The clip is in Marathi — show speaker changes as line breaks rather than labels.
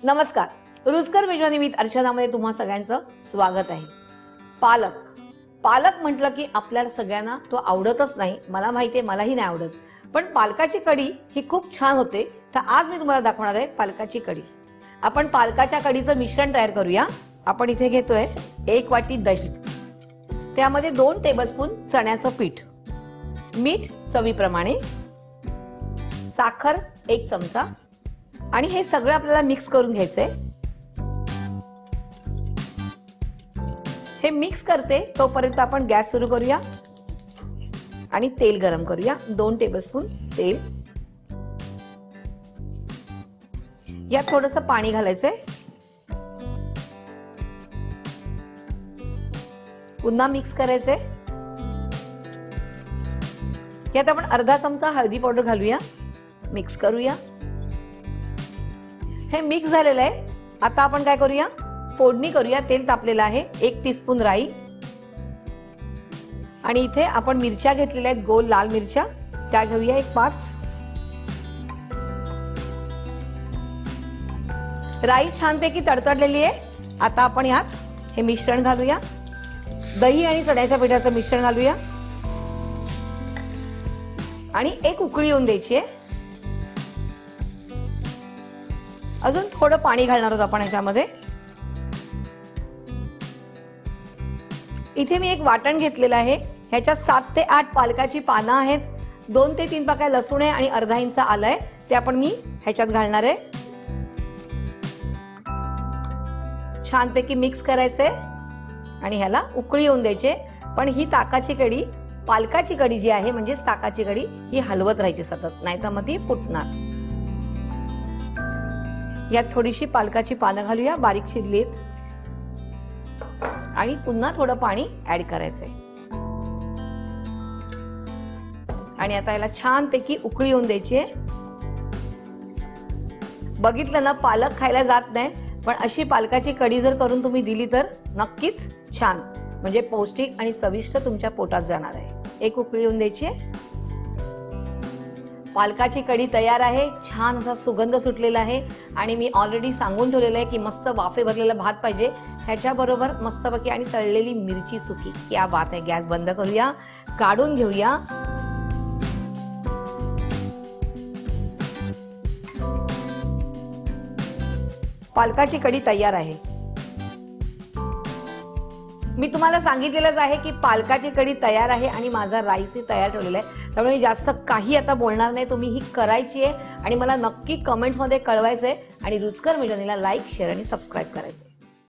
नमस्कार. रुचकर मेजवानीमित अर्चनामध्ये तुम्हा सगळ्यांचं स्वागत आहे. पालक म्हटलं की आपल्याला सगळ्यांना तो आवडतच नाही. मला माहिती आहे, मलाही नाही आवडत, पण पालकाची कढी ही खूप छान होते. तर आज मी तुम्हाला दाखवणार आहे पालकाची कढी. आपण पालकाच्या कढीचं मिश्रण तयार करूया. आपण इथे घेतोय 1 वाटी दही, त्यामध्ये 2 टेबलस्पून चण्याचं पीठ, मीठ चवीप्रमाणे, साखर 1 चमचा आणि हे सगळं आपल्याला मिक्स करून घ्यायचंय. हे मिक्स करते तोपर्यंत आपण गॅस सुरू करूया आणि तेल गरम करूया. 2 टेबलस्पून तेल, यात थोडंसं पाणी घालायचंय. पुन्हा मिक्स करायचंय. यात आपण अर्धा चमचा हळदी पावडर घालूया, मिक्स करूया. हे मिक्स झालेलं आहे. आता आपण काय करूया, फोडणी करूया. तेल तापलेलं आहे. 1 टीस्पून राई आणि इथे आपण मिरच्या घेतलेल्या आहेत, गोल लाल मिरच्या, त्या घेऊया 5. राई छानपैकी तडतडलेली आहे. आता आपण यात हे मिश्रण घालूया. दही आणि चण्याच्या पिठाचं मिश्रण घालूया आणि 1 उकळी येऊन द्यायची आहे. अजून थोडं पाणी घालणार आहोत आपण याच्यामध्ये. इथे मी एक वाटण घेतलेलं आहे. ह्याच्यात 7 ते 8 पालकाची पानं आहेत, 2 ते 3 पाकळ्या लसूण आहे आणि अर्धा इंच आलं आहे. ते आपण मी ह्याच्यात घालणार आहे. छानपैकी मिक्स करायचंय आणि ह्याला उकळी येऊन द्यायची. पण ही ताकाची कढी, पालकाची कढी जी आहे म्हणजेच ताकाची कढी, ही हलवत राहायची सतत, नाहीतर मग ती फुटणार. यात थोडीशी पालकाची पानं घालूया, बारीक चिरलीत, आणि पुन्हा थोडं पाणी ऍड करायचंय. आणि आता याला छानपैकी उकळी येऊन द्यायची आहे. बघितलं ना, पालक खायला जात नाही, पण अशी पालकाची कढी जर करून तुम्ही दिली तर नक्कीच छान, म्हणजे पौष्टिक आणि चविष्ट तुमच्या पोटात जाणार आहे. 1 उकळी येऊन द्यायची आहे. पालकाची कढी तयार आहे. छान असा सुगंध सुटलेला आहे आणि मी ऑलरेडी सांगून ठेवलेलं आहे की मस्त वाफे भरलेला भात पाहिजे, ह्याच्याबरोबर मस्तपैकी आणि तळलेली मिरची सुकी. क्या बात आहे. गॅस बंद करूया, काढून घेऊया. पालकाची कढी तयार आहे. मी तुम्हाला सांगितलेलंच आहे की पालकाची कढी तयार आहे आणि माझा राईसही तयार ठेवलेला आहे. त्यामुळे जास्त काही आता बोलणार नाही. तुम्ही ही करायची आहे आणि मला नक्की कमेंट्समध्ये कळवायचं आहे. आणि रुचकर मेजवानीला लाईक, शेअर आणि सबस्क्राईब करायचे.